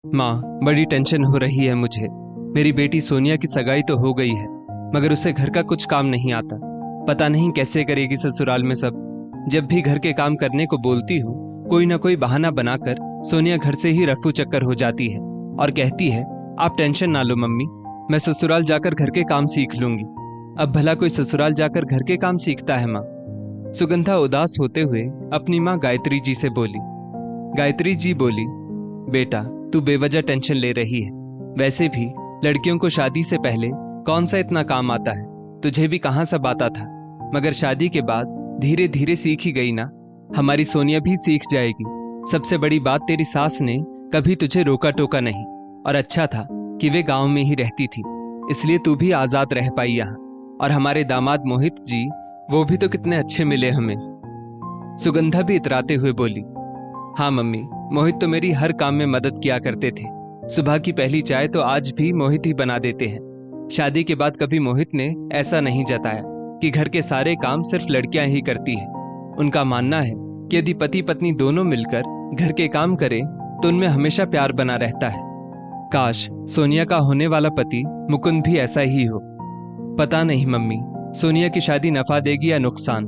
माँ, बड़ी टेंशन हो रही है मुझे। मेरी बेटी सोनिया की सगाई तो हो गई है, मगर उसे घर का कुछ काम नहीं आता। पता नहीं कैसे करेगी ससुराल में सब। जब भी घर के काम करने को बोलती हूँ, कोई ना कोई बहाना बनाकर सोनिया घर से ही रफू चक्कर हो जाती है और कहती है, आप टेंशन ना लो मम्मी, मैं ससुराल जाकर घर के काम सीख लूंगी। अब भला कोई ससुराल जाकर घर के काम सीखता है माँ? सुगंधा उदास होते हुए अपनी माँ गायत्री जी से बोली। गायत्री जी बोली, बेटा तू बेवजह टेंशन ले रही है। वैसे भी लड़कियों को शादी से पहले कौन सा इतना काम आता है, तुझे भी कहाँ सब आता था। मगर शादी के बाद धीरे धीरे सीख ही गई ना। हमारी सोनिया भी सीख जाएगी। सबसे बड़ी बात, तेरी सास ने कभी तुझे रोका टोका नहीं, और अच्छा था कि वे गांव में ही रहती थी, इसलिए तू भी आजाद रह पाई यहाँ। और हमारे दामाद मोहित जी, वो भी तो कितने अच्छे मिले हमें। सुगंधा भी इतराते हुए बोली, हाँ मम्मी, मोहित तो मेरी हर काम में मदद किया करते थे। सुबह की पहली चाय तो आज भी मोहित ही बना देते हैं। शादी के बाद कभी मोहित ने ऐसा नहीं जताया कि घर के सारे काम सिर्फ लड़कियां ही करती है। उनका मानना है कि यदि पति पत्नी दोनों मिलकर घर के काम करें तो उनमें हमेशा प्यार बना रहता है। काश सोनिया का होने वाला पति मुकुंद भी ऐसा ही हो। पता नहीं मम्मी, सोनिया की शादी नफा देगी या नुकसान।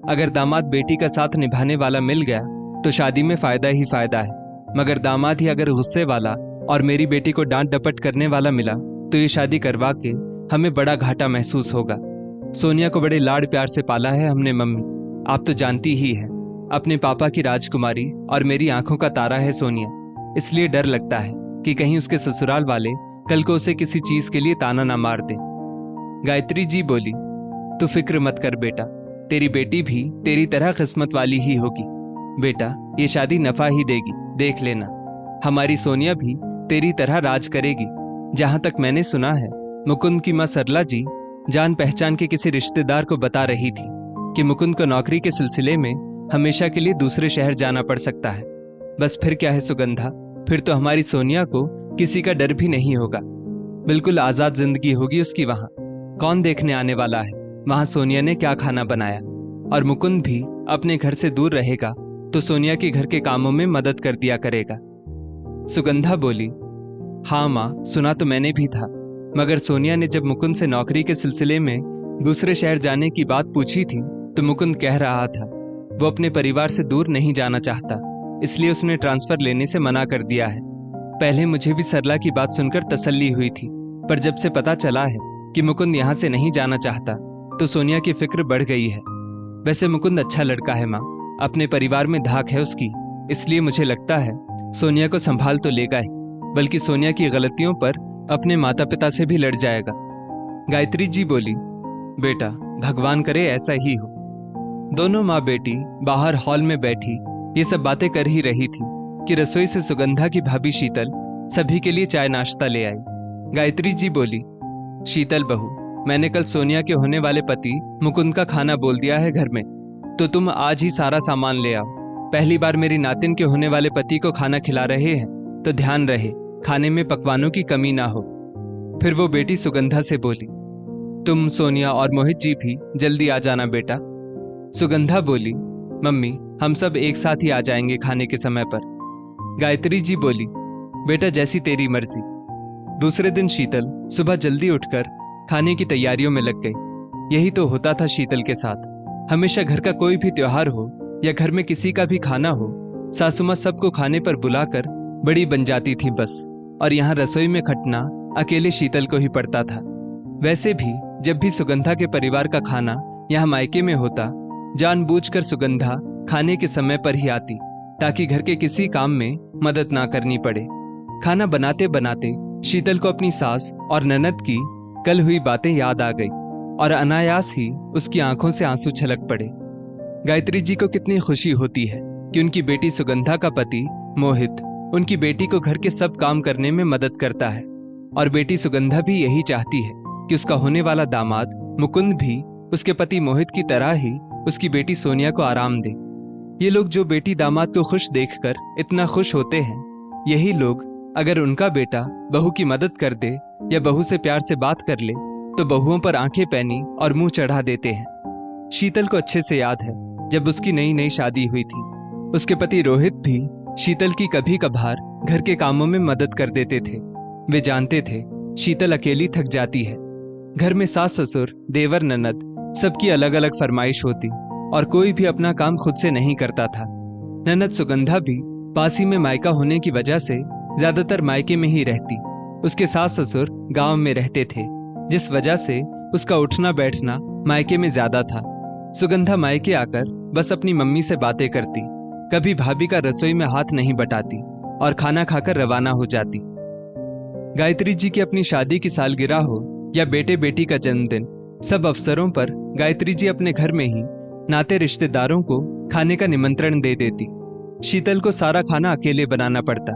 अगर दामाद बेटी का साथ निभाने वाला मिल गया तो शादी में फायदा ही फायदा है, मगर दामाद ही अगर गुस्से वाला और मेरी बेटी को डांट डपट करने वाला मिला तो ये शादी करवा के हमें बड़ा घाटा महसूस होगा। सोनिया को बड़े लाड प्यार से पाला है हमने मम्मी, आप तो जानती ही है। अपने पापा की राजकुमारी और मेरी आंखों का तारा है सोनिया, इसलिए डर लगता है कि कहीं उसके ससुराल वाले कल को उसे किसी चीज के लिए ताना ना मार दे। गायत्री जी बोली, तू फिक्र मत कर बेटा, तेरी बेटी भी तेरी तरह किस्मत वाली ही होगी। बेटा ये शादी नफा ही देगी, देख लेना। हमारी सोनिया भी तेरी तरह राज करेगी। जहां तक मैंने सुना है, मुकुंद की मां सरला जी जान पहचान के किसी रिश्तेदार को बता रही थी कि मुकुंद को नौकरी के सिलसिले में हमेशा के लिए दूसरे शहर जाना पड़ सकता है। बस फिर क्या है सुगंधा, फिर तो हमारी सोनिया को किसी का डर भी नहीं होगा। बिल्कुल आजाद जिंदगी होगी उसकी वहां। कौन देखने आने वाला है वहां सोनिया ने क्या खाना बनाया। और मुकुंद भी अपने घर से दूर रहेगा तो सोनिया के घर के कामों में मदद कर दिया करेगा। सुगंधा बोली, हाँ माँ, सुना तो मैंने भी था, मगर सोनिया ने जब मुकुंद से नौकरी के सिलसिले में दूसरे शहर जाने की बात पूछी थी तो मुकुंद कह रहा था वो अपने परिवार से दूर नहीं जाना चाहता, इसलिए उसने ट्रांसफर लेने से मना कर दिया है। पहले मुझे भी सरला की बात सुनकर तसल्ली हुई थी, पर जब से पता चला है कि मुकुंद यहाँ से नहीं जाना चाहता तो सोनिया की फिक्र बढ़ गई है। वैसे मुकुंद अच्छा लड़का है माँ, अपने परिवार में धाक है उसकी, इसलिए मुझे लगता है सोनिया को संभाल तो लेगा ही, बल्कि सोनिया की गलतियों पर अपने माता पिता से भी लड़ जाएगा। गायत्री जी बोली, बेटा भगवान करे ऐसा ही हो। दोनों माँ बेटी बाहर हॉल में बैठी ये सब बातें कर ही रही थी कि रसोई से सुगंधा की भाभी शीतल सभी के लिए चाय नाश्ता ले आई। गायत्री जी बोली, शीतल बहू, मैंने कल सोनिया के होने वाले पति मुकुंद का खाना बोल दिया है घर में, तो तुम आज ही सारा सामान ले आओ। पहली बार मेरी नातिन के होने वाले पति को खाना खिला रहे हैं तो ध्यान रहे खाने में पकवानों की कमी ना हो। फिर वो बेटी सुगंधा से बोली, तुम सोनिया और मोहित जी भी जल्दी आ जाना बेटा। सुगंधा बोली, मम्मी हम सब एक साथ ही आ जाएंगे खाने के समय पर। गायत्री जी बोली, बेटा जैसी तेरी मर्जी। दूसरे दिन शीतल सुबह जल्दी उठकर खाने की तैयारियों में लग गई। यही तो होता था शीतल के साथ। हमेशा घर का कोई भी त्योहार हो या घर में किसी का भी खाना हो, सासू माँ सबको खाने पर बुलाकर बड़ी बन जाती थी बस, और यहाँ रसोई में खटना अकेले शीतल को ही पड़ता था। वैसे भी जब भी सुगंधा के परिवार का खाना यहाँ मायके में होता, जानबूझकर सुगंधा खाने के समय पर ही आती ताकि घर के किसी काम में मदद ना करनी पड़े। खाना बनाते बनाते शीतल को अपनी सास और ननद की कल हुई बातें याद आ गई और अनायास ही उसकी आंखों से आंसू छलक पड़े। गायत्री जी को कितनी खुशी होती है कि उनकी बेटी सुगंधा का पति मोहित उनकी बेटी को घर के सब काम करने में मदद करता है, और बेटी सुगंधा भी यही चाहती है कि उसका होने वाला दामाद मुकुंद भी उसके पति मोहित की तरह ही उसकी बेटी सोनिया को आराम दे। ये लोग जो बेटी दामाद को खुश देखकर इतना खुश होते हैं, यही लोग अगर उनका बेटा बहू की मदद कर दे या बहू से प्यार से बात कर ले तो बहुओं पर आंखें पैनी और मुंह चढ़ा देते हैं। शीतल को अच्छे से याद है जब उसकी नई नई शादी हुई थी, उसके पति रोहित भी शीतल की कभी कभार घर के कामों में मदद कर देते थे। वे जानते थे शीतल अकेली थक जाती है। घर में सास ससुर, देवर, ननद सबकी अलग अलग फरमाइश होती और कोई भी अपना काम खुद से नहीं करता था। ननद सुगंधा भी पास ही में मायका होने की वजह से ज्यादातर मायके में ही रहती। उसके सास ससुर गांव में रहते थे, जिस वजह से उसका उठना बैठना मायके में ज्यादा था। सुगंधा मायके आकर बस अपनी मम्मी से बातें करती, कभी भाभी का रसोई में हाथ नहीं बटाती और खाना खाकर रवाना हो जाती। गायत्री जी की अपनी शादी की सालगिरह हो या बेटे बेटी का जन्मदिन, सब अवसरों पर गायत्री जी अपने घर में ही नाते रिश्तेदारों को खाने का निमंत्रण दे देती। शीतल को सारा खाना अकेले बनाना पड़ता।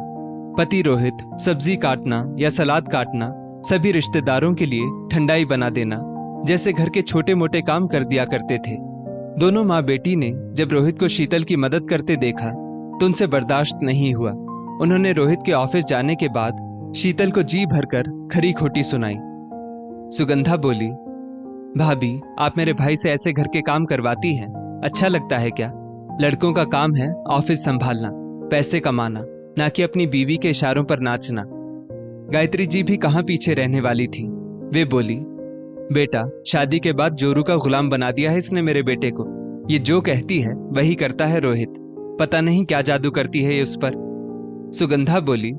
पति रोहित सब्जी काटना या सलाद काटना, सभी रिश्तेदारों के लिए ठंडाई बना देना जैसे घर के छोटे मोटे काम कर दिया करते थे। दोनों माँ बेटी ने जब रोहित को शीतल की मदद करते देखा तो उनसे बर्दाश्त नहीं हुआ। उन्होंने रोहित के ऑफिस जाने के बाद शीतल को जी भरकर खरी खोटी सुनाई। सुगंधा बोली, भाभी आप मेरे भाई से ऐसे घर के काम करवाती हैं, अच्छा लगता है क्या? लड़कों का काम है ऑफिस संभालना, पैसे कमाना, ना कि अपनी बीवी के इशारों पर नाचना। गायत्री जी भी कहाँ पीछे रहने वाली थी। वे बोली, बेटा शादी के बाद जोरू का गुलाम बना दिया है इसने मेरे बेटे को। ये जो कहती है वही करता है रोहित, पता नहीं क्या जादू करती है ये उस पर। सुगंधा बोली,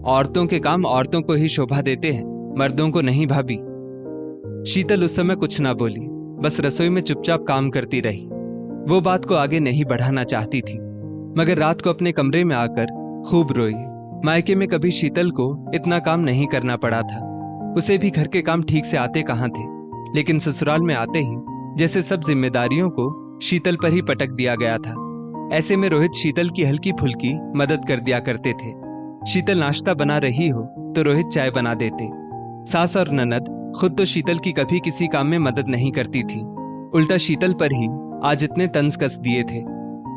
औरतों के काम औरतों को ही शोभा देते हैं, मर्दों को नहीं भाभी। शीतल उस समय कुछ ना बोली, बस रसोई में चुपचाप काम करती रही। वो बात को आगे नहीं बढ़ाना चाहती थी, मगर रात को अपने कमरे में आकर खूब रोई। मायके में कभी शीतल को इतना काम नहीं करना पड़ा था। उसे भी घर के काम ठीक से आते कहाँ थे, लेकिन ससुराल में आते ही जैसे सब जिम्मेदारियों को शीतल पर ही पटक दिया गया था। ऐसे में रोहित शीतल की हल्की फुल्की मदद कर दिया करते थे। शीतल नाश्ता बना रही हो तो रोहित चाय बना देते। सास और ननद खुद तो शीतल की कभी किसी काम में मदद नहीं करती थी, उल्टा शीतल पर ही आज इतने तंज कस दिए थे।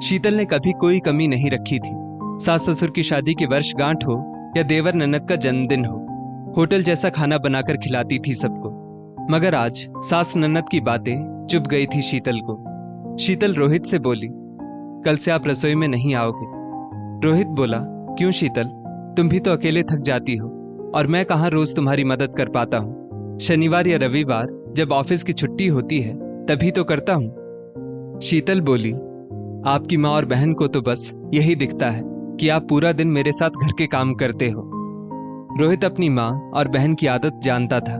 शीतल ने कभी कोई कमी नहीं रखी थी। सास ससुर की शादी की वर्षगांठ हो या देवर ननद का जन्मदिन हो, होटल जैसा खाना बनाकर खिलाती थी सबको। मगर आज सास ननद की बातें चुभ गई थी शीतल को। शीतल रोहित से बोली, कल से आप रसोई में नहीं आओगे। रोहित बोला, क्यों शीतल, तुम भी तो अकेले थक जाती हो और मैं कहाँ रोज तुम्हारी मदद कर पाता हूँ। शनिवार या रविवार जब ऑफिस की छुट्टी होती है तभी तो करता हूँ। शीतल बोली, आपकी माँ और बहन को तो बस यही दिखता है कि आप पूरा दिन मेरे साथ घर के काम करते हो। रोहित अपनी माँ और बहन की आदत जानता था,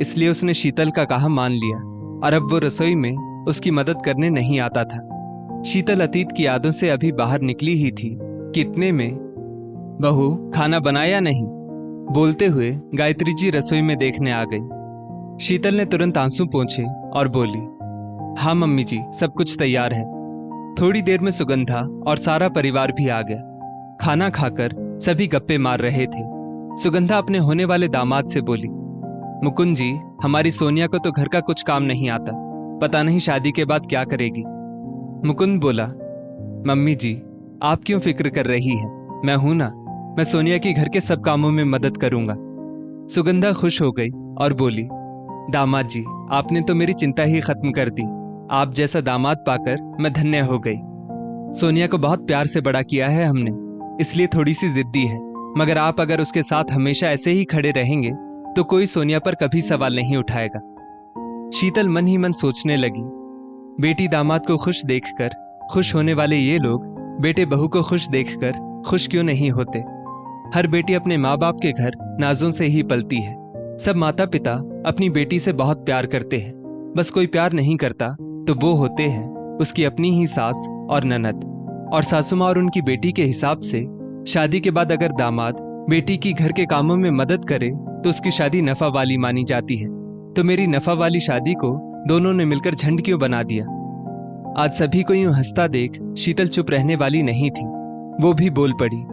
इसलिए उसने शीतल का कहा मान लिया और अब वो रसोई में उसकी मदद करने नहीं आता था। शीतल अतीत की यादों से अभी बाहर निकली ही थी कि इतने में, बहू खाना बनाया नहीं, बोलते हुए गायत्री जी रसोई में देखने आ गई। शीतल ने तुरंत आंसू पोंछे और बोली, हाँ मम्मी जी, सब कुछ तैयार है। थोड़ी देर में सुगंधा और सारा परिवार भी आ गया। खाना खाकर सभी गप्पे मार रहे थे। सुगंधा अपने होने वाले दामाद से बोली, मुकुंद जी, हमारी सोनिया को तो घर का कुछ काम नहीं आता, पता नहीं शादी के बाद क्या करेगी। मुकुंद बोला, मम्मी जी आप क्यों फिक्र कर रही हैं, मैं हूं ना, मैं सोनिया की घर के सब कामों में मदद करूंगा। सुगंधा खुश हो गई और बोली, दामाद जी आपने तो मेरी चिंता ही खत्म कर दी, आप जैसा दामाद पाकर मैं धन्य हो गई। सोनिया को बहुत प्यार से बड़ा किया है हमने, इसलिए थोड़ी सी जिद्दी है, मगर आप अगर उसके साथ हमेशा ऐसे ही खड़े रहेंगे तो कोई सोनिया पर कभी सवाल नहीं उठाएगा। शीतल मन ही मन सोचने लगी, बेटी दामाद को खुश देखकर खुश होने वाले ये लोग बेटे बहू को खुश देखकर खुश क्यों नहीं होते। हर बेटी अपने माँ बाप के घर नाजों से ही पलती है। सब माता पिता अपनी बेटी से बहुत प्यार करते हैं, बस कोई प्यार नहीं करता तो वो होते हैं उसकी अपनी ही सास और ननद। और सासू माँ और उनकी बेटी के हिसाब से शादी के बाद अगर दामाद बेटी की घर के कामों में मदद करे तो उसकी शादी नफा वाली मानी जाती है। तो मेरी नफा वाली शादी को दोनों ने मिलकर झंड क्यों बना दिया। आज सभी को यूं हंसता देख शीतल चुप रहने वाली नहीं थी, वो भी बोल पड़ी,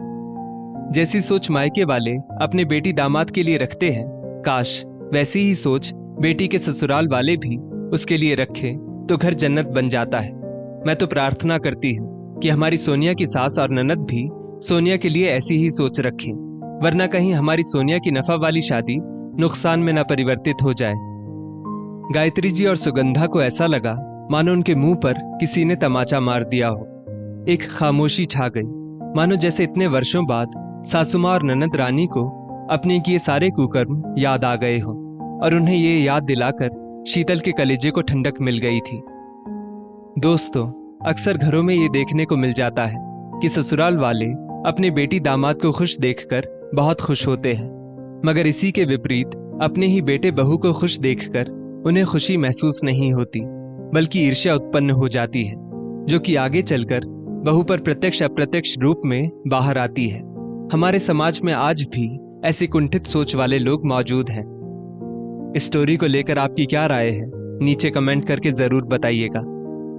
जैसी सोच मायके वाले अपने बेटी दामाद के लिए रखते हैं, काश वैसी ही सोच बेटी के ससुराल वाले भी उसके लिए रखे तो घर जन्नत बन जाता है। मैं तो प्रार्थना करती हूँ कि हमारी सोनिया की सास और ननद भी सोनिया के लिए ऐसी ही सोच रखें, वरना कहीं हमारी सोनिया की नफा वाली शादी नुकसान में न परिवर्तित हो जाए। गायत्री जी और सुगंधा को ऐसा लगा मानो उनके मुंह पर किसी ने तमाचा मार दिया हो। एक खामोशी छा गई, मानो जैसे इतने वर्षों बाद सासू माँ और ननद रानी को अपने किए सारे कुकर्म याद आ गए हों और उन्हें ये याद दिलाकर शीतल के कलेजे को ठंडक मिल गई थी। दोस्तों, अक्सर घरों में ये देखने को मिल जाता है कि ससुराल वाले अपने बेटी दामाद को खुश देखकर बहुत खुश होते हैं, मगर इसी के विपरीत अपने ही बेटे बहू को खुश देखकर उन्हें खुशी महसूस नहीं होती, बल्कि ईर्ष्या उत्पन्न हो जाती है, जो कि आगे चलकर बहू पर प्रत्यक्ष अप्रत्यक्ष रूप में बाहर आती है। हमारे समाज में आज भी ऐसी कुंठित सोच वाले लोग मौजूद हैं। इस स्टोरी को लेकर आपकी क्या राय है, नीचे कमेंट करके जरूर बताइएगा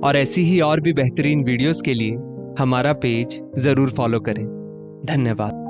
और ऐसी ही और भी बेहतरीन वीडियोस के लिए हमारा पेज जरूर फॉलो करें। धन्यवाद।